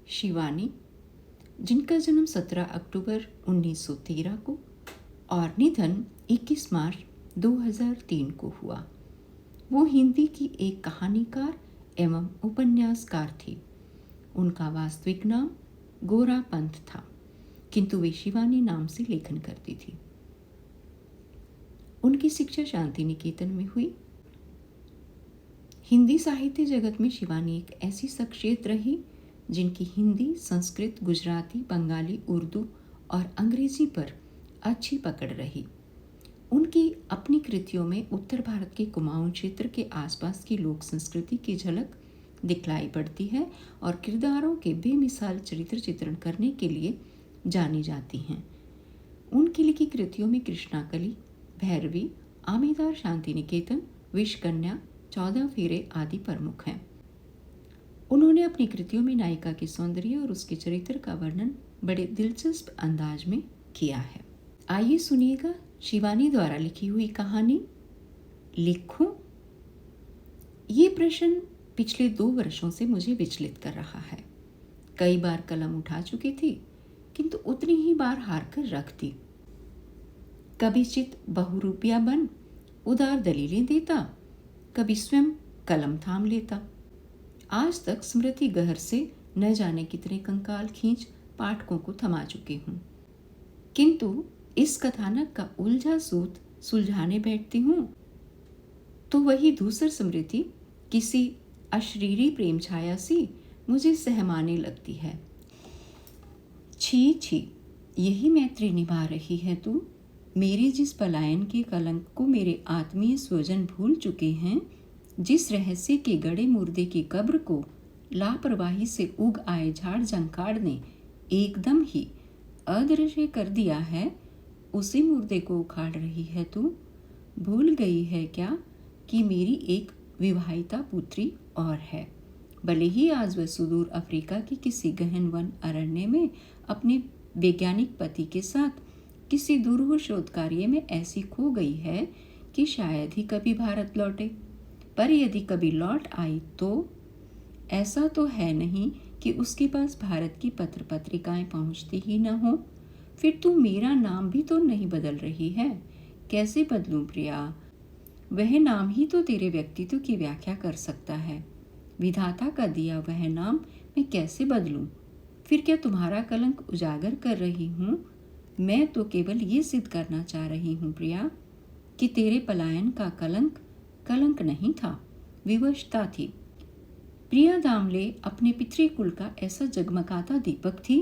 शिवानी, जिनका जन्म 17 अक्टूबर 1913 को और निधन 21 मार्च 2003 को हुआ। वो हिंदी की एक कहानीकार एवं उपन्यासकार थी। उनका वास्तविक नाम गोरा पंत था, किंतु वे शिवानी नाम से लेखन करती थी। उनकी शिक्षा शांति निकेतन में हुई। हिंदी साहित्य जगत में शिवानी एक ऐसी शख्सियत रही जिनकी हिंदी, संस्कृत, गुजराती, बंगाली, उर्दू और अंग्रेजी पर अच्छी पकड़ रही। उनकी अपनी कृतियों में उत्तर भारत के कुमाऊं क्षेत्र के आसपास की लोक संस्कृति की झलक दिखलाई पड़ती है और किरदारों के बेमिसाल चरित्र चित्रण करने के लिए जानी जाती हैं। उनकी लिखी कृतियों में कृष्णाकली, भैरवी, आमेदार शांति निकेतन, विषकन्या, 14 फेरे आदि प्रमुख हैं। उन्होंने अपनी कृतियों में नायिका के सौंदर्य और उसके चरित्र का वर्णन बड़े दिलचस्प अंदाज में किया है। आइए सुनिएगा शिवानी द्वारा लिखी हुई कहानी लिखूं। ये प्रश्न पिछले 2 वर्षों से मुझे विचलित कर रहा है। कई बार कलम उठा चुकी थी, किंतु उतनी ही बार हार कर रख दी। कभी चित बहुरूपिया बन उदार दलीलें देता, कभी स्वयं कलम थाम लेता। आज तक स्मृति गहर से न जाने कितने कंकाल खींच पाठकों को थमा चुकी हूँ, किंतु इस कथानक का उलझा सूत सुलझाने बैठती हूँ तो वही दूसर स्मृति किसी अशरीरी प्रेम छाया सी मुझे सहमाने लगती है। छी छी, यही मैत्री निभा रही है तू। मेरे जिस पलायन के कलंक को मेरे आत्मीय स्वजन भूल चुके हैं, जिस रहस्य के गड़े मुर्दे की कब्र को लापरवाही से उग आए झाड़ झंखाड़ ने एकदम ही अदृश्य कर दिया है, उसी मुर्दे को उखाड़ रही है तू। भूल गई है क्या कि मेरी एक विवाहिता पुत्री और है, भले ही आज वह सुदूर अफ्रीका की किसी गहन वन अरण्य में अपने वैज्ञानिक पति के साथ किसी दुरूह शोध कार्य में ऐसी खो गई है कि शायद ही कभी भारत लौटे। पर यदि कभी लौट आई तो ऐसा तो है नहीं कि उसके पास भारत की पत्र पत्रिकाएं पहुंचती ही न हो। फिर तू मेरा नाम भी तो नहीं बदल रही है। कैसे बदलूं प्रिया? वह नाम ही तो तेरे व्यक्तित्व की व्याख्या कर सकता है। विधाता का दिया वह नाम मैं कैसे बदलूं? फिर क्या तुम्हारा कलंक उजागर कर रही हूँ? मैं तो केवल ये सिद्ध करना चाह रही हूँ प्रिया कि तेरे पलायन का कलंक नहीं था, विवशता थी। प्रिया दामले अपने पितृकुल का ऐसा जगमगाता दीपक थी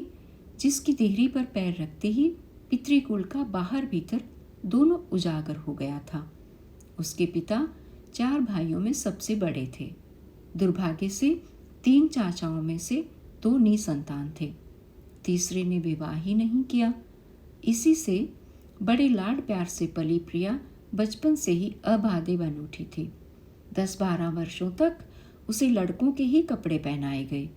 जिसकी देहरी पर पैर रखते ही पितृकुल का बाहर भीतर दोनों उजागर हो गया था। उसके पिता 4 भाइयों में सबसे बड़े थे। दुर्भाग्य से 3 चाचाओं में से 2 निसंतान थे। तीसरे ने विवाह ही नहीं किया। इसी से बड़े लाड प्यार से पली प्रिया बचपन से ही अबाधे बन उठी थी। 10-12 वर्षों तक उसे लड़कों के ही कपड़े पहनाए गए।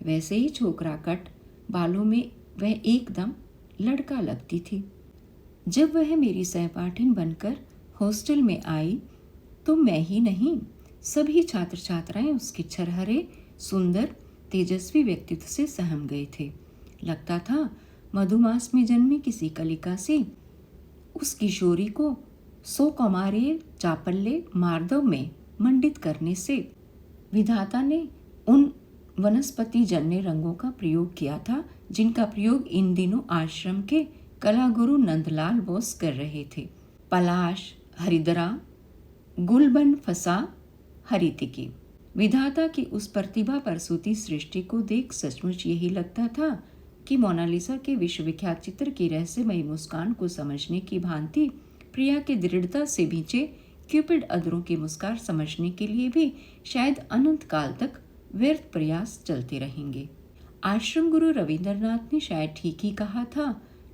वैसे ही छोकरा कट बालों में वह एकदम लड़का लगती थी। जब वह मेरी सहपाठिन बनकर हॉस्टल में आई तो मैं ही नहीं, सभी छात्र छात्राएं उसके छरहरे, सुंदर, तेजस्वी व्यक्तित्व से सहम गए थे। लगता था मधुमास में जन्मी किसी कलिका से उस किशोरी को 100 कौमार्य चापल्य मार्दव में मंडित करने से विधाता ने उन वनस्पति जन्य रंगों का प्रयोग किया था जिनका प्रयोग इन दिनों आश्रम के कला गुरु नंदलाल बोस कर रहे थे। पलाश, हरिद्रा, गुलबन फसा, हरितिकी। विधाता की उस प्रतिभा प्रसूति सृष्टि को देख सचमुच यही लगता था कि मोनालिसा के विश्वविख्यात चित्र की रहस्यमयी मुस्कान को समझने की भांति प्रिया के दृढ़ता से भींचे क्यूपिड अधरों की मुस्कान समझने के लिए भी शायद अनंत काल तक व्यर्थ प्रयास चलते रहेंगे। आश्रम गुरु रविंद्रनाथ ने शायद ठीक ही कहा था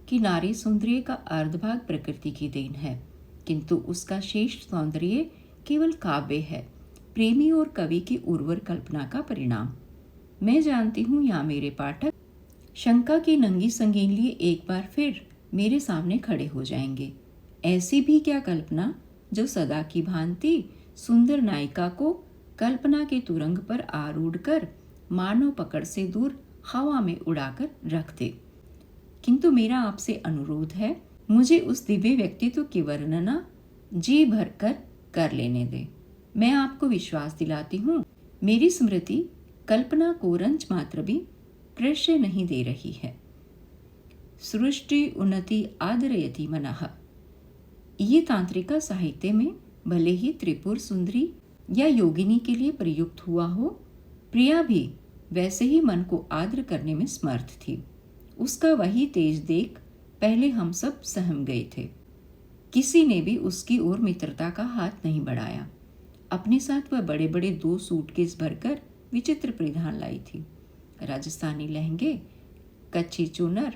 कि नारी सौंदर्य का अर्धभाग प्रकृति की देन है, किंतु उसका शेष सौंदर्य केवल काव्य है, प्रेमी और कवि की उर्वर कल्पना का परिणाम। मैं जानती हूँ यहाँ मेरे पाठक शंका की नंगी संगीन लिए एक बार फिर मेरे सामने खड़े हो जाएंगे। ऐसी भी क्या कल्पना जो सदा की भांति सुंदर नायिका को कल्पना के तुरंग पर आरूढ़ कर मानव पकड़ से दूर हवा में उड़ाकर रख दे। किंतु मेरा आपसे अनुरोध है, मुझे उस दिव्य व्यक्तित्व की वर्णना जी भरकर कर लेने दे। मैं आपको विश्वास दिलाती हूँ, मेरी स्मृति कल्पना को रंज मात्र भी प्रश्रय नहीं दे रही है। सृष्टि उन्नति आदरयति मनः, ये तांत्रिका साहित्य में भले ही त्रिपुर सुंदरी या योगिनी के लिए प्रयुक्त हुआ हो, प्रिया भी वैसे ही मन को आदर करने में समर्थ थी। उसका वही तेज देख पहले हम सब सहम गए थे। किसी ने भी उसकी ओर मित्रता का हाथ नहीं बढ़ाया। अपने साथ वह बड़े बड़े 2 सूटकेस भरकर विचित्र परिधान लाई थी। राजस्थानी लहंगे, कच्ची चुनर,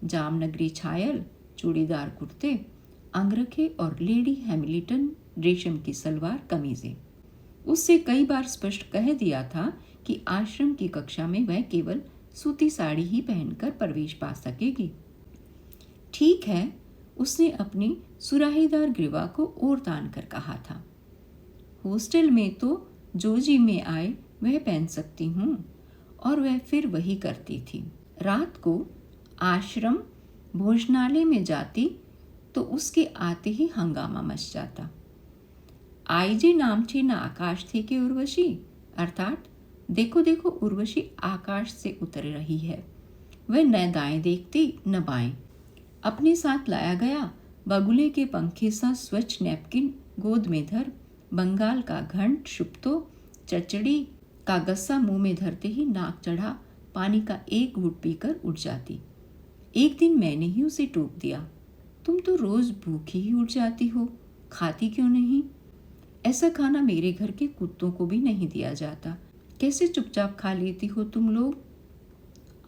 जामनगरी छायल, चूड़ीदार कुर्ते, अंगरखे और लेडी हैमिल्टन रेशम की सलवार कमीजें। उससे कई बार स्पष्ट कह दिया था कि आश्रम की कक्षा में वह केवल सूती साड़ी ही पहनकर प्रवेश पा सकेगी। ठीक है, उसने अपनी सुराहीदार ग्रीवा को और तान कर कहा था। हॉस्टल में तो जो जी में आए वह पहन सकती हूँ, और वह फिर वही करती थी। रात को आश्रम भोजनालय में जाती तो उसके आते ही हंगामा मच जाता। आईजे नामची न आकाश थी कि उर्वशी, अर्थात देखो देखो उर्वशी आकाश से उतर रही है। वह न दाएं देखती न बाएं। अपने साथ लाया गया बगुले के पंखे सा स्वच्छ नैपकिन गोद में धर, बंगाल का घंट शुप्तो चचड़ी का गस्सा मुंह में धरते ही नाक चढ़ा पानी का एक घूंट पीकर उठ जाती। एक दिन मैंने ही उसे टोक दिया, तुम तो रोज भूखी ही उठ जाती हो, खाती क्यों नहीं? ऐसा खाना मेरे घर के कुत्तों को भी नहीं दिया जाता, कैसे चुपचाप खा लेती हो तुम लोग?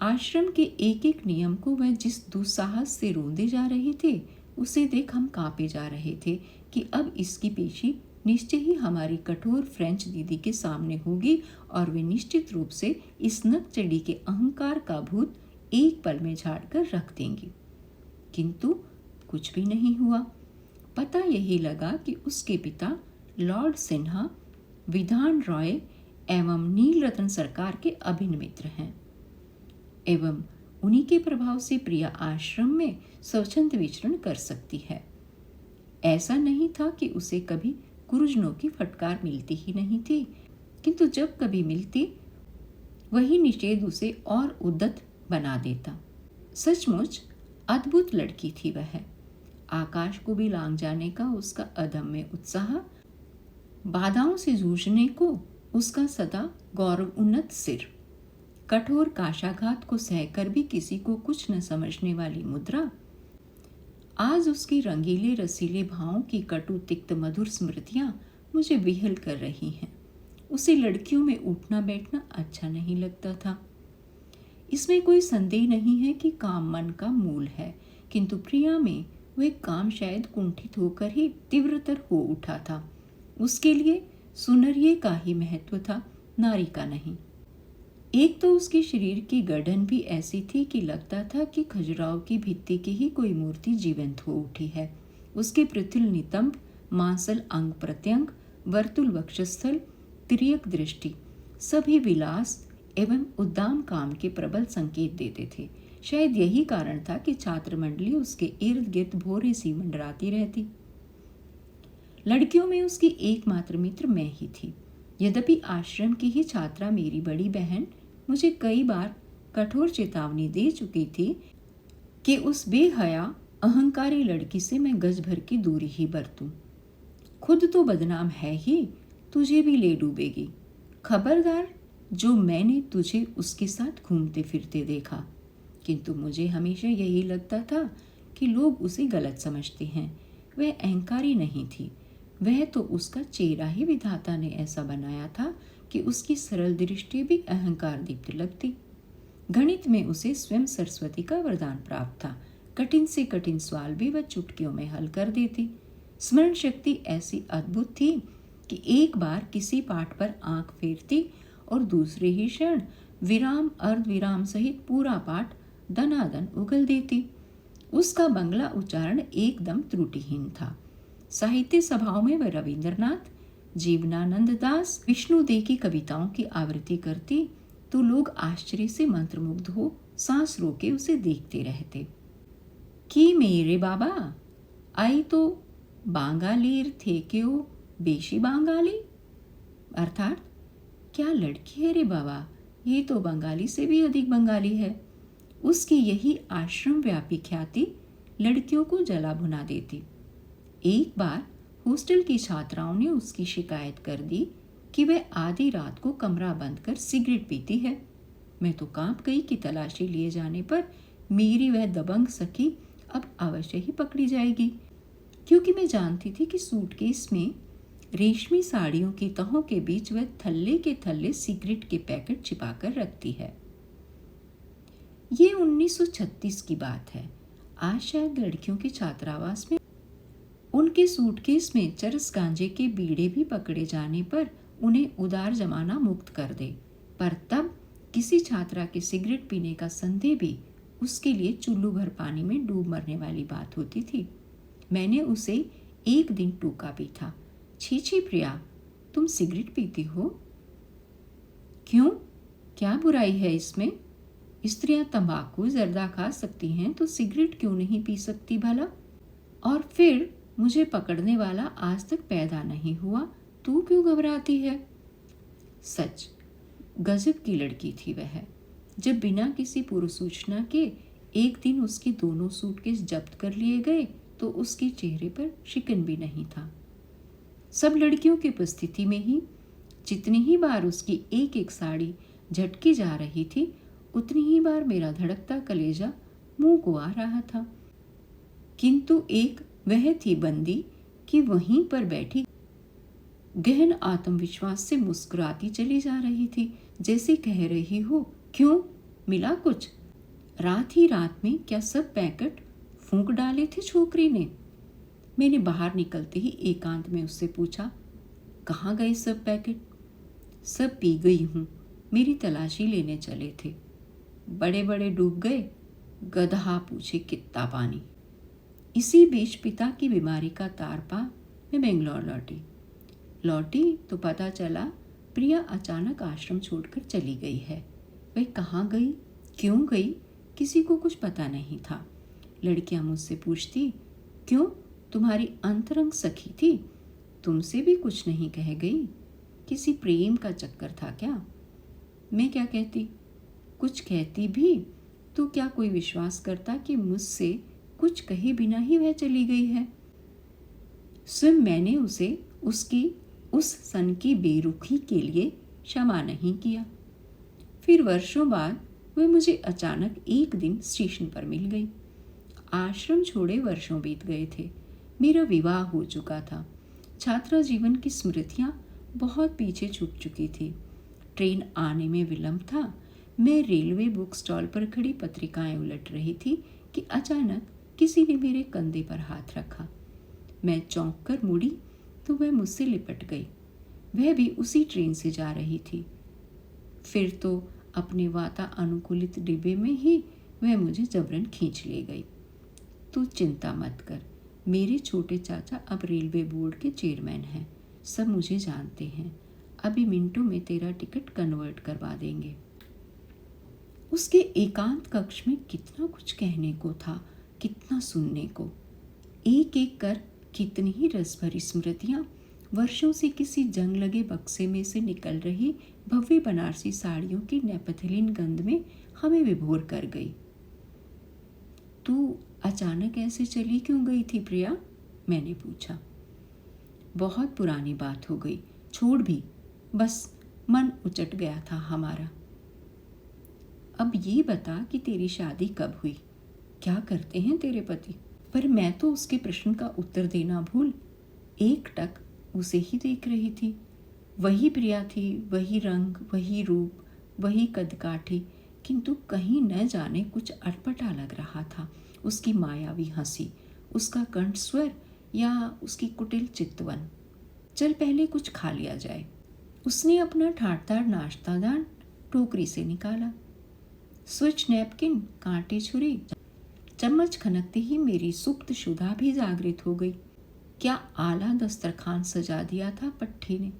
आश्रम के एक एक नियम को वह जिस दुस्साहस से रोंदे जा रहे थे, उसे देख हम कांपे जा रहे थे कि अब इसकी पेशी निश्चय ही हमारी कठोर फ्रेंच दीदी के सामने होगी और वे निश्चित रूप से इस नकचड़ी के अहंकार का भूत एक पल में झाड़ कर रख देंगी। किंतु कुछ भी नहीं हुआ। पता यही लगा कि उसके पिता लॉर्ड सिन्हा विधान रॉय एवं नील रतन सरकार के अभिन्न मित्र हैं, एवं उन्हीं के प्रभाव से प्रिया आश्रम में स्वच्छंद विचरण कर सकती है। ऐसा नहीं था कि उसे कभी गुरुजनों की फटकार मिलती ही नहीं थी, किंतु जब कभी मिलती वही निषेध उसे और उद्दत बना देता। सचमुच अद्भुत लड़की थी वह। आकाश को भी लांघ जाने का उसका अदम्य उत्साह, बाधाओं से जूझने को उसका सदा गौरव उन्नत सिर, कठोर काशाघात को सहकर भी किसी को कुछ न समझने वाली मुद्रा। आज उसकी रंगीले रसीले भावों की कटु तिक्त मधुर स्मृतियां मुझे विहल कर रही हैं। उसे लड़कियों में उठना बैठना अच्छा नहीं लगता था। इसमें कोई संदेह नहीं है कि काम मन का मूल है, किंतु प्रिया में वह काम शायद कुंठित होकर ही तीव्रतर हो उठा था। उसके लिए सुनरिये का ही महत्व था, नारी का नहीं। एक तो उसके शरीर की गठन भी ऐसी थी कि लगता था कि खजुराहो की भित्ति की ही कोई मूर्ति जीवंत हो उठी है। उसके पृथुल नितंब, मांसल अंग प्रत्यंग, वर्तुल वक्षस्थल, तिर्यक दृष्टि सभी विलास एवं उद्दाम काम के प्रबल संकेत देते थे। शायद यही कारण था कि छात्र मंडली उसके इर्द गिर्द भोरे सी मंडराती रहती। लड़कियों में उसकी एकमात्र मित्र मैं ही थी। यद्यपि आश्रम की ही छात्रा मेरी बड़ी बहन मुझे कई बार कठोर चेतावनी दे चुकी थी कि उस बेहया अहंकारी लड़की से मैं गज भर की दूरी ही बरतूं। खुद तो बदनाम है ही, तुझे भी ले डूबेगी। खबरदार, जो मैंने तुझे उसके साथ घूमते फिरते देखा। किंतु मुझे हमेशा यही लगता था कि लोग उसे गलत समझते हैं। वह अहंकारी नहीं थी, वह तो उसका चेहरा ही विधाता ने ऐसा बनाया था कि उसकी सरल दृष्टि भी अहंकार दीप्त लगती। गणित में उसे स्वयं सरस्वती का वरदान प्राप्त था। कठिन से कठिन सवाल भी वह चुटकियों में हल कर देती। स्मरण शक्ति ऐसी अद्भुत थी कि एक बार किसी पाठ पर आंख फेरती और दूसरे ही क्षण विराम अर्धविराम सहित पूरा पाठ दनादन उगल देती। उसका बंगला उच्चारण एकदम त्रुटिहीन था। साहित्य सभाओं में वह रविंद्रनाथ, जीवनानंद दास, विष्णु दे की कविताओं की आवृत्ति करती तो लोग आश्चर्य से मंत्रमुग्ध हो सांस रोके उसे देखते रहते। कि मेरे बाबा आई तो बांगालीर थे क्यों बेशी बांगाली, अर्थात क्या लड़की है रे बाबा, ये तो बंगाली से भी अधिक बंगाली है। उसकी यही आश्रम व्यापी ख्याति लड़कियों को जला भुना देती। एक बार हॉस्टल की छात्राओं ने उसकी शिकायत कर दी कि वह आधी रात को कमरा बंद कर सिगरेट पीती है। मैं तो कांप गई कि तलाशी लिए जाने पर मेरी वह दबंग सखी अब अवश्य ही पकड़ी जाएगी, क्योंकि मैं जानती थी कि सूटकेस में रेशमी साड़ियों की तहों के बीच वह थल्ले के थल्ले सिगरेट के पैकेट छिपाकर रखती है। ये 1936 की बात है। आज शायद लड़कियों के छात्रावास में उनके सूटकेस में चरस गांजे के बीड़े भी पकड़े जाने पर उन्हें उदार जमाना मुक्त कर दे, पर तब किसी छात्रा के सिगरेट पीने का संदेह भी उसके लिए चुल्लू भर पानी में डूब मरने वाली बात होती थी। मैंने उसे एक दिन टूका भी था। छी छी प्रिया, तुम सिगरेट पीती हो? क्यों, क्या बुराई है इसमें? स्त्रियां तंबाकू जर्दा खा सकती हैं तो सिगरेट क्यों नहीं पी सकती भला? और फिर मुझे पकड़ने वाला आज तक पैदा नहीं हुआ, तू क्यों घबराती है? सच, गजब की लड़की थी वह। जब बिना किसी पूर्व सूचना के एक दिन उसके दोनों सूटकेस जब्त कर लिए गए तो उसके चेहरे पर शिकन भी नहीं था। सब लड़कियों की उपस्थिति में ही जितनी ही बार उसकी एक एक साड़ी झटकी जा रही थी, उतनी ही बार मेरा धड़कता कलेजा मुंह को आ रहा था। किंतु एक वह थी बंदी कि वहीं पर बैठी गहन आत्मविश्वास से मुस्कुराती चली जा रही थी, जैसे कह रही हो, क्यों, मिला कुछ? रात ही रात में क्या सब पैकेट फूंक डाले थे छोकरी ने? मैंने बाहर निकलते ही एकांत में उससे पूछा, कहाँ गए सब पैकेट? सब पी गई हूँ, मेरी तलाशी लेने चले थे, बड़े बड़े डूब गए, गधा पूछे कितना पानी। इसी बीच पिता की बीमारी का तार पा मैं बेंगलोर लौटी तो पता चला प्रिया अचानक आश्रम छोड़कर चली गई है। वह कहाँ गई, क्यों गई, किसी को कुछ पता नहीं था। लड़कियां मुझसे पूछती, क्यों, तुम्हारी अंतरंग सखी थी, तुमसे भी कुछ नहीं कह गई? किसी प्रेम का चक्कर था क्या? मैं क्या कहती, कुछ कहती भी तो क्या कोई विश्वास करता कि मुझसे कुछ कहे बिना ही वह चली गई है? स्वयं मैंने उसे उसकी उस सन की बेरुखी के लिए क्षमा नहीं किया। फिर वर्षों बाद वह मुझे अचानक एक दिन स्टेशन पर मिल गई। आश्रम छोड़े वर्षों बीत गए थे, मेरा विवाह हो चुका था, छात्रा जीवन की स्मृतियां बहुत पीछे छूट चुकी थी। ट्रेन आने में विलंब था। मैं रेलवे बुक स्टॉल पर खड़ी पत्रिकाएं उलट रही थी कि अचानक किसी ने मेरे कंधे पर हाथ रखा। मैं चौंक कर मुड़ी तो वह मुझसे लिपट गई। वह भी उसी ट्रेन से जा रही थी। फिर तो अपने वातानुकूलित डिब्बे में ही वह मुझे जबरन खींच ले गई। तू चिंता मत कर, मेरे छोटे चाचा अब रेलवे बोर्ड के चेयरमैन हैं, सब मुझे जानते हैं, अभी मिनटों में तेरा टिकट कन्वर्ट करवा देंगे। उसके एकांत कक्ष में कितना कुछ कहने को था, कितना सुनने को। एक एक कर कितनी ही रस भरी स्मृतियां वर्षों से किसी जंग लगे बक्से में से निकल रही भव्य बनारसी साड़ियों की नेपथलीन गंध में हमें विभोर कर गई। तू अचानक ऐसे चली क्यों गई थी प्रिया? मैंने पूछा। बहुत पुरानी बात हो गई, छोड़ भी, बस मन उचट गया था हमारा। अब ये बता कि तेरी शादी कब हुई, क्या करते हैं तेरे पति? पर मैं तो उसके प्रश्न का उत्तर देना भूल एकटक उसे ही देख रही थी। वही प्रिया थी, वही रंग, वही रूप, वही कदकाठी, किंतु कहीं न जाने कुछ अटपटा लग रहा था। उसकी मायावी हंसी, उसका कंठ स्वर या उसकी कुटिल चितवन। चल पहले कुछ खा लिया जाए। उसने अपना ठाटदार नाश्तादान टोकरी से निकाला। स्विच नैपकिन, कांटे छुरी, चम्मच खनकते ही मेरी सुप्त शुदा भी जागृत हो गई। क्या आला दस्तरखान सजा दिया था पट्टी ने।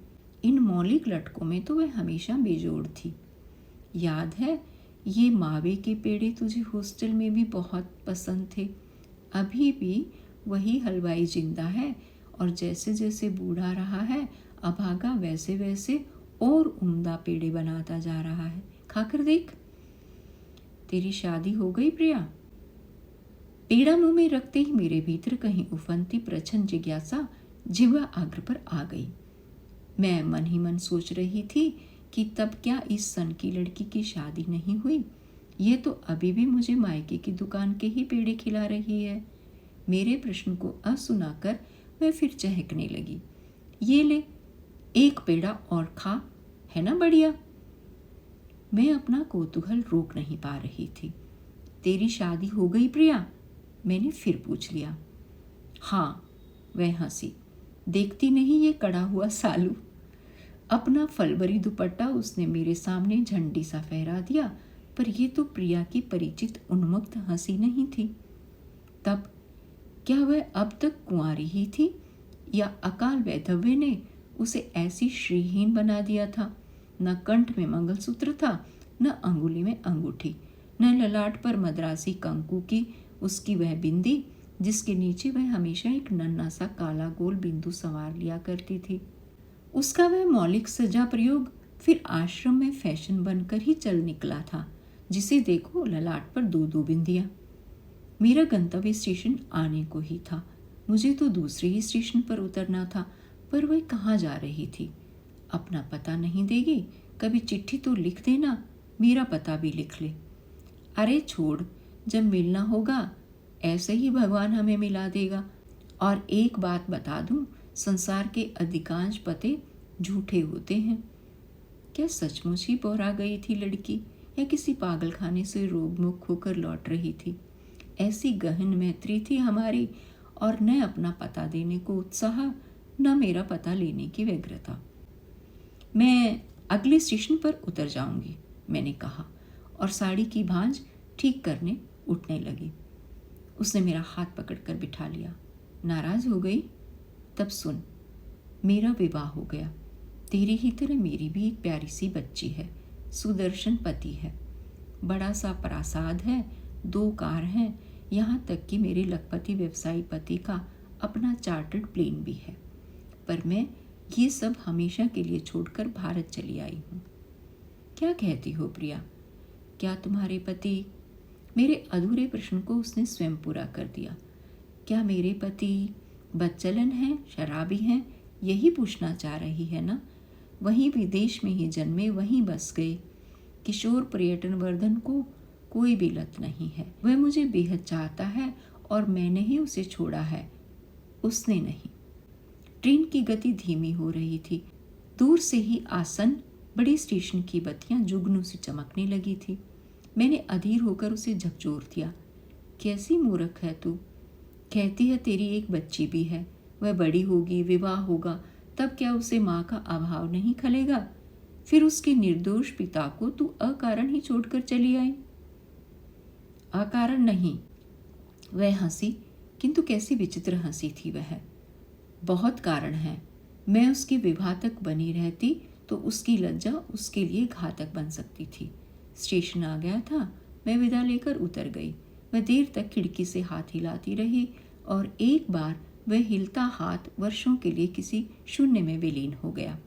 इन मौलिक लटकों में तो वह हमेशा बेजोड़ थी। याद है ये मावे के पेड़े तुझे हॉस्टल में भी बहुत पसंद थे। अभी भी वही हलवाई जिंदा है और जैसे जैसे बूढ़ा रहा है अभागा वैसे वैसे और उम्दा पेड़े बनाता जा रहा है। खाकर देख। तेरी शादी हो गई प्रिया? पेड़ा मुंह में रखते ही मेरे भीतर कहीं उफनती प्रचंड जिज्ञासा जिह्वा आग्र पर आ गई। मैं मन ही मन सोच रही थी कि तब क्या इस सन की लड़की की शादी नहीं हुई? ये तो अभी भी मुझे मायके की दुकान के ही पेड़े खिला रही है। मेरे प्रश्न को असुनाकर वह फिर चहकने लगी। ये ले, एक पेड़ा और खा, है ना बढ़िया? मैं अपना कौतूहल रोक नहीं पा रही थी। तेरी शादी हो गई प्रिया? मैंने फिर पूछ लिया। हाँ, वह हंसी। देखती नहीं ये कड़ा हुआ सालू? अपना फलबरी दुपट्टा उसने मेरे सामने झंडी सा फहरा दिया, पर यह तो प्रिया की परिचित उन्मुक्त हंसी नहीं थी। तब क्या वह अब तक कुंवारी ही थी या अकाल वैधव्य ने उसे ऐसी श्रीहीन बना दिया था? न कंठ में मंगलसूत्र था, न अंगुली में अंगूठी, न ललाट पर मद्रासी कंकु की उसकी वह बिंदी जिसके नीचे वह हमेशा एक नन्हा सा काला गोल बिंदु संवार लिया करती थी। उसका वह मौलिक सजा प्रयोग फिर आश्रम में फैशन बनकर ही चल निकला था, जिसे देखो ललाट पर दो दो बिंदियां। मेरा गंतव्य स्टेशन आने को ही था। मुझे तो दूसरे ही स्टेशन पर उतरना था, पर वह कहाँ जा रही थी? अपना पता नहीं देगी? कभी चिट्ठी तो लिख देना, मेरा पता भी लिख ले। अरे छोड़, जब मिलना होगा ऐसे ही भगवान हमें मिला देगा। और एक बात बता दूं, संसार के अधिकांश पते झूठे होते हैं। क्या सचमुच ही बौरा गई थी लड़की या किसी पागलखाने से रोगमुक्त होकर लौट रही थी? ऐसी गहन मैत्री थी हमारी, और न अपना पता देने को उत्साह, न मेरा पता लेने की व्यग्रता। मैं अगले स्टेशन पर उतर जाऊंगी, मैंने कहा, और साड़ी की भांज ठीक करने उठने लगी। उसने मेरा हाथ पकड़कर बिठा लिया। नाराज हो गई? तब सुन, मेरा विवाह हो गया। तेरी ही तरह मेरी भी एक प्यारी सी बच्ची है। सुदर्शन पति है, बड़ा सा प्रासाद है, 2 कार हैं, यहाँ तक कि मेरे लखपति व्यवसायी पति का अपना चार्टर्ड प्लेन भी है। पर मैं ये सब हमेशा के लिए छोड़कर भारत चली आई हूँ। क्या कहती हो प्रिया? क्या तुम्हारे पति? मेरे अधूरे प्रश्न को उसने स्वयं पूरा कर दिया। क्या मेरे पति बदचलन हैं, शराबी हैं? यही पूछना चाह रही है ना? वहीं विदेश में ही जन्मे, वहीं बस गए। किशोर पर्यटन वर्धन को कोई भी लत नहीं है। वह मुझे बेहद चाहता है और मैंने ही उसे छोड़ा है, उसने नहीं। ट्रेन की गति धीमी हो रही थी। दूर से ही आसन्न बड़े स्टेशन की बत्तियां जुगनू से चमकने लगी थी। मैंने अधीर होकर उसे झकझोर दिया। कैसी मूर्ख है तू? कहती है तेरी एक बच्ची भी है, वह बड़ी होगी, विवाह होगा, तब क्या उसे माँ का अभाव नहीं खलेगा? फिर उसके निर्दोष पिता को तू अकारण ही छोड़कर चली आई। अकारण नहीं, वह हंसी, किंतु कैसी विचित्र हंसी थी वह। बहुत कारण है। मैं उसके विवाह तक बनी रहती तो उसकी लज्जा उसके लिए घातक बन सकती थी। स्टेशन आ गया था, मैं विदा लेकर उतर गई। वह देर तक खिड़की से हाथ हिलाती रही और एक बार वह हिलता हाथ वर्षों के लिए किसी शून्य में विलीन हो गया।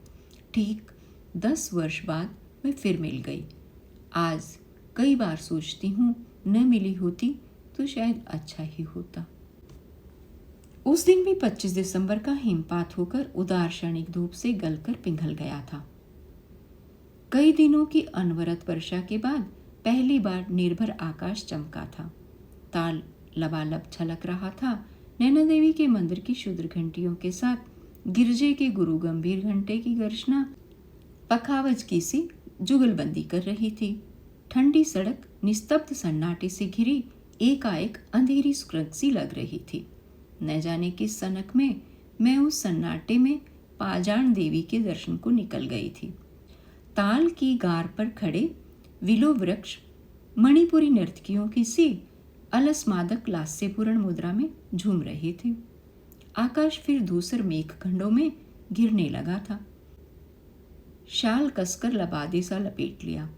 ठीक 10 वर्ष बाद मैं फिर मिल गई। आज कई बार सोचती हूँ, न मिली होती तो शायद अच्छा ही होता। उस दिन भी 25 दिसंबर का हिमपात होकर उदार क्षणिक धूप से गलकर पिघल गया था। कई दिनों की अनवरत वर्षा के बाद पहली बार निर्भर आकाश चमका था। ताल लबालब छलक रहा था। नैना देवी के मंदिर की शुद्र घंटियों के साथ गिरजे के गुरु गंभीर घंटे की गर्जना पखावज की सी जुगलबंदी कर रही थी। ठंडी सड़क निस्तब्ध सन्नाटे से घिरी एकाएक अंधेरी सुरंग सी लग रही थी। न जाने किस सनक में मैं उस सन्नाटे में पाजान देवी के दर्शन को निकल गई थी। ताल की गार पर खड़े विलो वृक्ष मणिपुरी नर्तकियों की सी अलसमादक लास्यपूर्ण मुद्रा में झूम रहे थे। आकाश फिर धूसर मेघ खंडों में घिरने लगा था। शाल कसकर लबादे सा लपेट लिया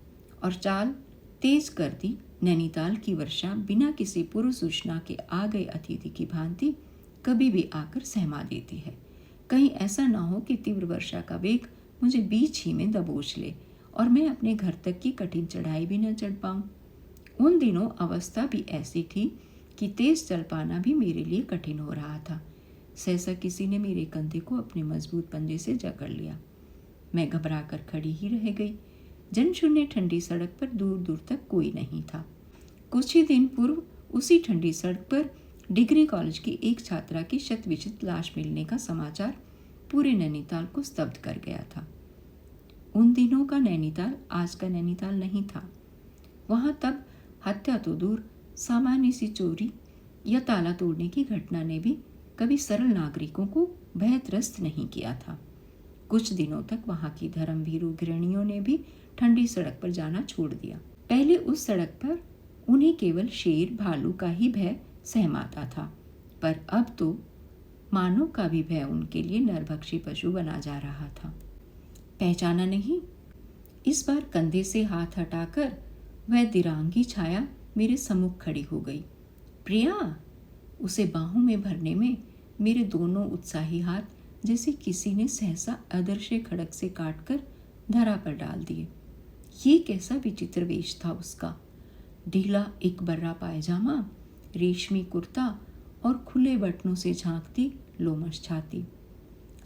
और चाल तेज कर दी। नैनीताल की वर्षा बिना किसी पूर्व सूचना के आ गए अतिथि की भांति कभी भी आकर सहमा देती है। कहीं ऐसा ना हो कि तीव्र वर्षा का वेग मुझे बीच ही में दबोच ले और मैं अपने घर तक की कठिन चढ़ाई भी न चढ़ पाऊं। उन दिनों अवस्था भी ऐसी थी कि तेज चल पाना भी मेरे लिए कठिन हो रहा था। सहसा किसी ने मेरे कंधे को अपने मजबूत पंजे से जकड़ लिया। मैं घबराकर खड़ी ही रह गई। जनशून्य ठंडी सड़क पर दूर दूर तक कोई नहीं था। कुछ ही दिन पूर्व उसी ठंडी सड़क पर डिग्री कॉलेज की एक छात्रा की शतविचित लाश मिलने का समाचार पूरे नैनीताल को स्तब्ध कर गया था। उन दिनों का नैनीताल आज का नैनीताल नहीं था। वहां तब हत्या तो दूर, सामान्य सी चोरी या ताला तोड़ने की घटना ने भी कभी सरल नागरिकों को भयत्रस्त नहीं किया था। कुछ दिनों तक वहां की धर्मभीरू गृहिणियों ने भी ठंडी सड़क पर जाना छोड़ दिया। पहले उस सड़क पर उन्हें केवल शेर भालू का ही भय सहमाता था, पर अब तो मानव का भी भय उनके लिए नरभक्षी पशु बना जा रहा था। पहचाना नहीं? इस बार कंधे से हाथ हटाकर वह दिरांगी छाया मेरे सम्मुख खड़ी हो गई। प्रिया! उसे बाहों में भरने में मेरे दोनों उत्साही हाथ जैसे किसी ने सहसा अदृश्य खड़क से काटकर धरा पर डाल दिए। ये कैसा विचित्र वेश था उसका। ढीला एक बर्रा पायजामा, रेशमी कुर्ता और खुले बटनों से झांकती लोमश छाती,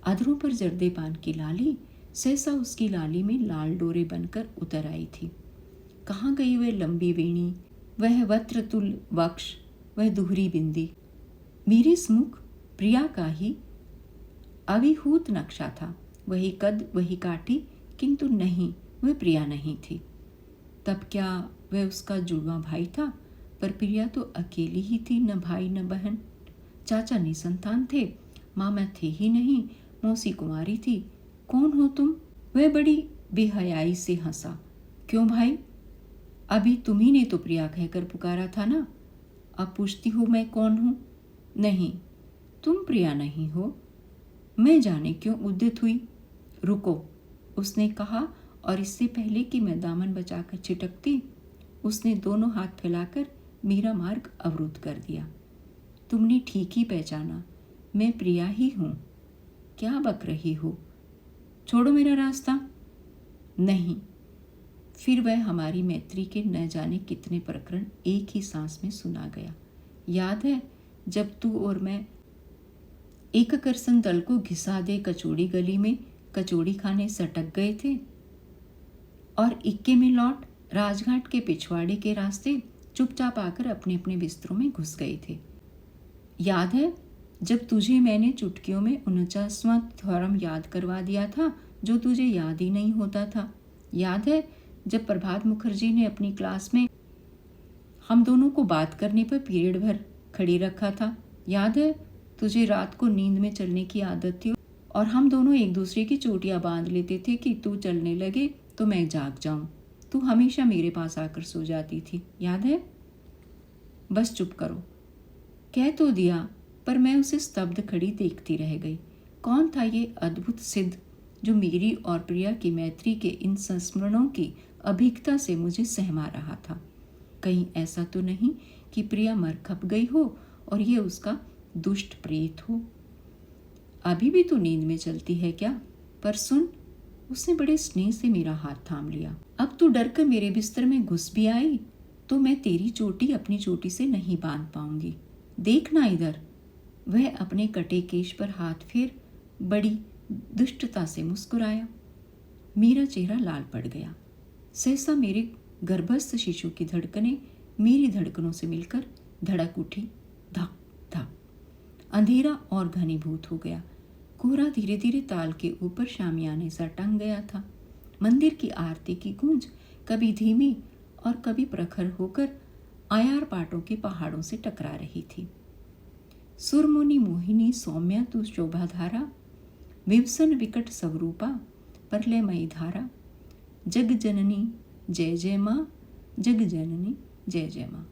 अधरों पर जर्दे पान की लाली सहसा उसकी लाली में लाल डोरे बनकर उतर आई थी। कहाँ गई वह लंबी वेणी, वह वत्रतुल वक्ष, वह दुहरी बिंदी? मेरे स्मुख प्रिया का ही अभिहूत नक्शा था। वही कद, वही काठी, किंतु नहीं, वह प्रिया नहीं थी। तब क्या वह उसका जुड़वा भाई था? पर प्रिया तो अकेली ही थी, न भाई न बहन। चाचा निसंतान थे, मामा थे ही नहीं, मौसी कुमारी थी। कौन हो तुम? वह बड़ी बेहयाई से हंसा। क्यों भाई? अभी तुम्ही ने तो प्रिया कहकर पुकारा था ना। अब पूछती हो मैं कौन हूं? नहीं, तुम प्रिया नहीं हो। मैं जाने क्यों उद्यत हुई। रुको, उसने कहा, और इससे पहले कि मैं दामन बचाकर छिटकती, उसने दोनों हाथ फैलाकर मेरा मार्ग अवरुद्ध कर दिया। तुमने ठीक ही पहचाना, मैं प्रिया ही हूं। क्या बक रही हो? छोड़ो मेरा रास्ता। नहीं। फिर वह हमारी मैत्री के न जाने कितने प्रकरण एक ही सांस में सुना गया। याद है जब तू और मैं एक करसन दल को घिसा दे कचौड़ी गली में कचौड़ी खाने सटक गए थे और इक्के में लौट राजघाट के पिछवाड़े के रास्ते चुपचाप आकर अपने अपने बिस्तरों में घुस गए थे। याद है जब तुझे मैंने चुटकियों में 49वां थ्योरम याद करवा दिया था जो तुझे याद ही नहीं होता था। याद है जब प्रभात मुखर्जी ने अपनी क्लास में हम दोनों को बात करने पर पीरियड भर खड़ी रखा था। याद है तुझे रात को नींद में चलने की आदत थी और हम दोनों एक दूसरे की चोटियां बांध लेते थे कि तू चलने लगे तो मैं जाग जाऊं। तू हमेशा मेरे पास आकर सो जाती थी। याद है? बस चुप करो। कह तो दिया, पर मैं उसे स्तब्ध खड़ी देखती रह गई। कौन था ये अद्भुत सिद्ध जो मेरी और प्रिया की मैत्री के इन संस्मरणों की अभिज्ञता से मुझे सहमा रहा था? कहीं ऐसा तो नहीं कि प्रिया मर खप गई हो और ये उसका दुष्ट प्रेत हो? अभी भी तू नींद में चलती है क्या? पर सुन, उसने बड़े स्नेह से मेरा हाथ थाम लिया। अब तू डर कर मेरे बिस्तर में घुस भी आई तो मैं तेरी चोटी अपनी चोटी से नहीं बांध पाऊंगी। देखना इधर। वह अपने कटे केश पर हाथ फेर बड़ी दुष्टता से मुस्कुराया। मेरा चेहरा लाल पड़ गया। सहसा मेरे गर्भस्थ शिशु की धड़कनें मेरी धड़कनों से मिलकर धड़क उठी। धक धक। अंधेरा और घनीभूत हो गया। कोहरा धीरे धीरे ताल के ऊपर शामियाने सा टंग गया था। मंदिर की आरती की गूंज कभी धीमी और कभी प्रखर होकर आयार पाटों के पहाड़ों से टकरा रही थी। सुरमुनि मोहिनी सौम्या तू शोभाधारा, विवसन विकट स्वरूपा प्रलयमयी धारा, जग जननी जय जय माँ, जग जननी जय जय माँ।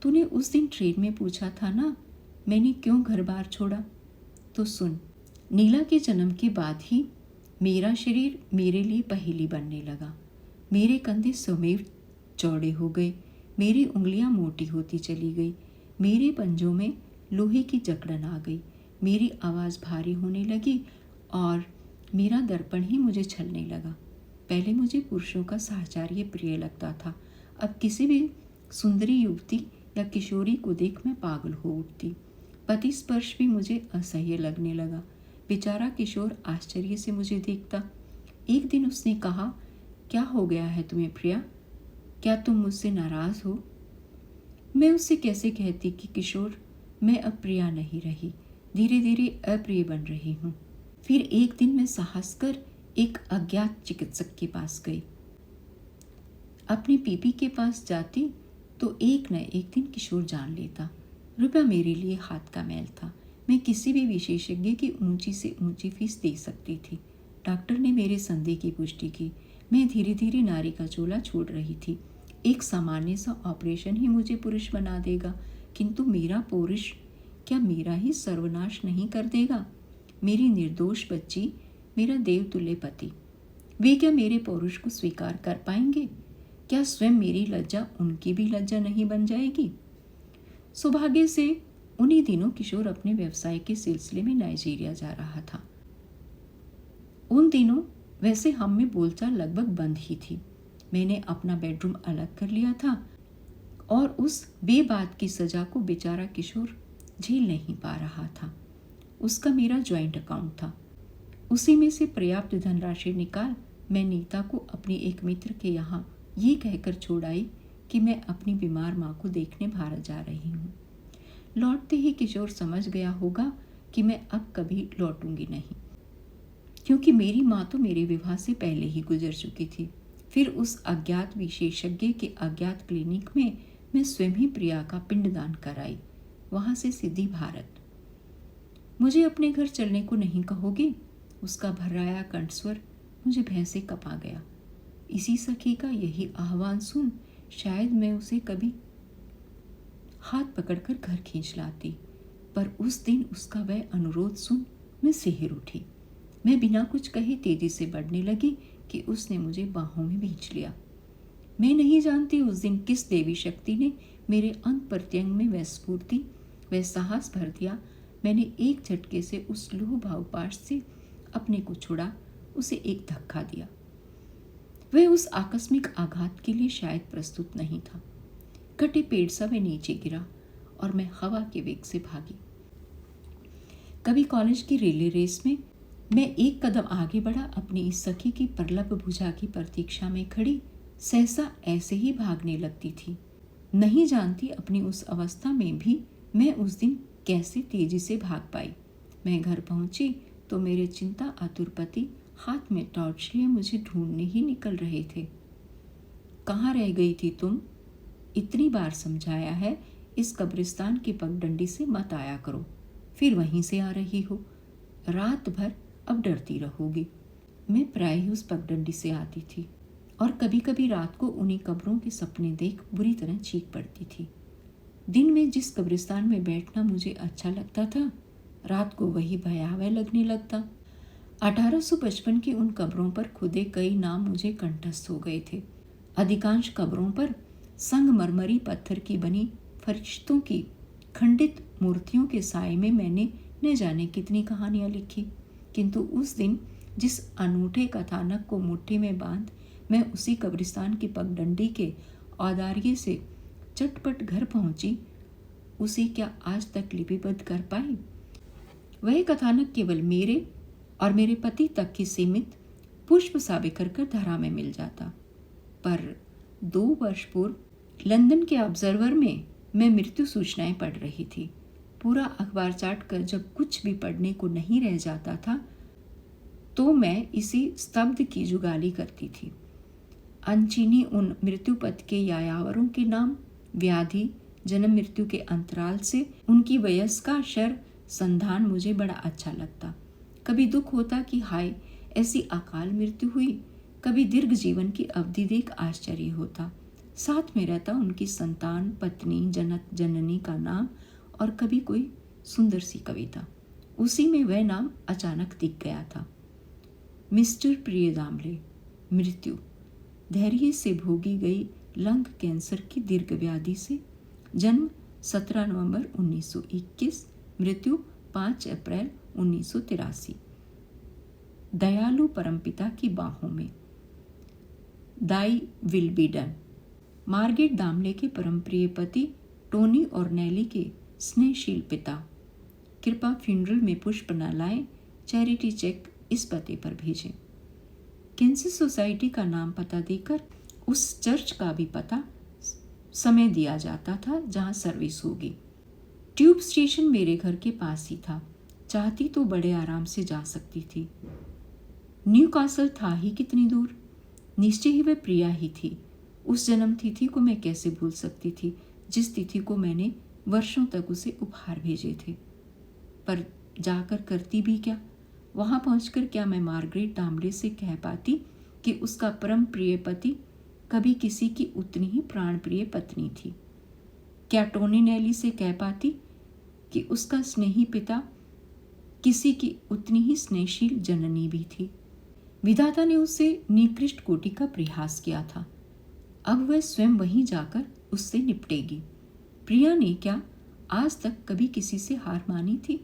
तूने उस दिन ट्रेन में पूछा था ना मैंने क्यों घर बार छोड़ा? तो सुन, नीला के जन्म के बाद ही मेरा शरीर मेरे लिए पहेली बनने लगा। मेरे कंधे समेत चौड़े हो गए, मेरी उंगलियां मोटी होती चली गई, मेरे पंजों में लोहे की जकड़न आ गई, मेरी आवाज़ भारी होने लगी और मेरा दर्पण ही मुझे छलने लगा। पहले मुझे पुरुषों का साहचर्य प्रिय लगता था, अब किसी भी सुंदरी युवती या किशोरी को देख मैं पागल हो उठती। पति स्पर्श भी मुझे असह्य लगने लगा। बेचारा किशोर आश्चर्य से मुझे देखता। एक दिन उसने कहा, क्या हो गया है तुम्हें प्रिया? क्या तुम मुझसे नाराज हो? मैं उससे कैसे कहती कि किशोर, मैं अब प्रिया नहीं रही, धीरे धीरे अप्रिय बन रही हूँ। फिर एक दिन मैं साहस कर एक अज्ञात चिकित्सक के पास गई। अपने पीपी के पास जाती तो एक न एक दिन किशोर जान लेता। रुपया मेरे लिए हाथ का मैल था। मैं किसी भी विशेषज्ञ की ऊंची से ऊंची फीस दे सकती थी। डॉक्टर ने मेरे संदेह की पुष्टि की। मैं धीरे धीरे नारी का चोला छोड़ रही थी। एक सामान्य सा ऑपरेशन ही मुझे पुरुष बना देगा, किंतु मेरा पौरुष क्या मेरा ही सर्वनाश नहीं कर देगा? मेरी निर्दोष बच्ची, मेरा देवतुल्य पति, वे क्या मेरे पौरुष को स्वीकार कर पाएंगे? क्या स्वयं मेरी लज्जा उनकी भी लज्जा नहीं बन जाएगी? सौभाग्य से उन्हीं दिनों किशोर अपने व्यवसाय के सिलसिले में नाइजीरिया जा रहा था। उन दिनों वैसे हम में बोलचाल लगभग बंद ही थी। मैंने अपना बेडरूम अलग कर लिया था और उस बेबात की सजा को बेचारा किशोर झेल नहीं पा रहा था। उसका मेरा ज्वाइंट अकाउंट था। उसी में से पर्याप्त धनराशि निकाल मैं नीता को अपने एक मित्र के यहाँ ये कहकर छोड़ आई कि मैं अपनी बीमार माँ को देखने भारत जा रही हूँ। लौटते ही किशोर समझ गया होगा कि मैं अब कभी लौटूंगी नहीं, क्योंकि मेरी माँ तो मेरे विवाह से पहले ही गुजर चुकी थी। फिर उस अज्ञात विशेषज्ञ के अज्ञात क्लिनिक में मैं स्वयं ही प्रिया का पिंडदान कराई, वहां से सीधी भारत। मुझे अपने घर चलने को नहीं कहोगे? उसका भर्राया कंठस्वर मुझे भय से कपा गया। इसी सखी का यही आह्वान सुन शायद मैं उसे कभी हाथ पकड़कर घर खींच लाती, पर उस दिन उसका वह अनुरोध सुन मैं सिहर उठी। मैं बिना कुछ कहे तेजी से बढ़ने लगी कि उसने मुझे बाहों में भींच लिया। मैं नहीं जानती उस दिन किस देवी शक्ति ने मेरे अंग प्रत्यंग में वह स्फूर्ति, वह साहस भर दिया। मैंने एक झटके से उस लौह भावपाश से अपने को छुड़ा, उसे एक धक्का दिया। वह उस आकस्मिक आघात के लिए शायद प्रस्तुत नहीं था। कटे पेड़ सा वह नीचे गिरा और मैं हवा के वेग से भागी। कभी कॉलेज की रिले रेस में मैं एक कदम आगे बढ़ा, अपनी इस सखी की प्रलभ भुजा की प्रतीक्षा में खड़ी सहसा ऐसे ही भागने लगती थी। नहीं जानती अपनी उस अवस्था में भी मैं उस दिन कैसे तेजी से भाग पाई। मैं घर पहुंची तो मेरे चिंता आतुर पति हाथ में टॉर्च लिए मुझे ढूंढने ही निकल रहे थे। कहाँ रह गई थी तुम? इतनी बार समझाया है, इस कब्रिस्तान की पगडंडी से मत आया करो, फिर वहीं से आ रही हो। रात भर अब डरती रहोगी। मैं प्राय ही उस पगडंडी से आती थी और कभी कभी रात को उन्हीं कब्रों के सपने देख बुरी तरह चीख पड़ती थी। दिन में जिस कब्रिस्तान में बैठना मुझे अच्छा लगता था, रात को वही भयावह लगने लगता। 1855 की उन कब्रों पर खुदे कई नाम मुझे कंठस्थ हो गए थे। अधिकांश कब्रों पर संगमरमरी पत्थर की बनी फरिश्तों की खंडित मूर्तियों के साए में मैंने न जाने कितनी कहानियां लिखी, किंतु उस दिन जिस अनूठे कथानक को मुट्ठी में बांध मैं उसी कब्रिस्तान की पगडंडी के औदार्य से चटपट घर पहुंची, उसे क्या आज तक लिपिबद्ध कर पाई? वह कथानक केवल मेरे और मेरे पति तक की सीमित पुष्प सा बिखर कर धरा में मिल जाता। पर 2 वर्ष पूर्व लंदन के ऑब्जर्वर में मैं मृत्यु सूचनाएं पढ़ रही थी। पूरा अखबार चाट कर जब कुछ भी पढ़ने को नहीं रह जाता था तो मैं इसी स्तब्ध की जुगाली करती थी। अनचीनी उन मृत्युपथ के यायावरों के नाम, व्याधि, जन्म मृत्यु के अंतराल से उनकी वयस्का शर संधान मुझे बड़ा अच्छा लगता। कभी दुख होता कि हाय ऐसी अकाल मृत्यु हुई, कभी दीर्घ जीवन की अवधि देख आश्चर्य होता। साथ में रहता उनकी संतान, पत्नी, जनक, जननी का नाम और कभी कोई सुंदर सी कविता। उसी में वह नाम अचानक दिख गया था, मिस्टर प्रिय दामले, मृत्यु। धैर्य से भोगी गई लंग कैंसर की दीर्घ व्याधि से। जन्म 17 नवंबर 1921, मृत्यु 5 अप्रैल 1983। दयालु परमपिता की बाहों में। Thy will be done. Margaret Damle के परमप्रिय पति टोनी और नेली के स्नेहशील पिता, कृपा फ्यूनरल में पुष्प न लाएं, चैरिटी चेक इस पते पर भेजें। कैंसर सोसाइटी का नाम पता देकर उस चर्च का भी पता समय दिया जाता था जहां सर्विस होगी। ट्यूब स्टेशन मेरे घर के पास ही था, चाहती तो बड़े आराम से जा सकती थी। न्यू कासल था ही कितनी दूर। निश्चय ही वह प्रिया ही थी। उस जन्म तिथि को मैं कैसे भूल सकती थी, जिस तिथि को मैंने वर्षों तक उसे उपहार भेजे थे। पर जाकर करती भी क्या? वहां पहुंचकर क्या मैं मार्गरेट दामले से कह पाती कि उसका परम प्रिय पति कभी किसी की उतनी ही प्राण प्रिय पत्नी थी? क्या टोनी नेली से कह पाती कि उसका स्नेही पिता किसी की उतनी ही स्नेहशील जननी भी थी? विधाता ने उससे निकृष्ट कोटि का प्रयास किया था, अब वह स्वयं वहीं जाकर उससे निपटेगी। प्रिया ने क्या आज तक कभी किसी से हार मानी थी?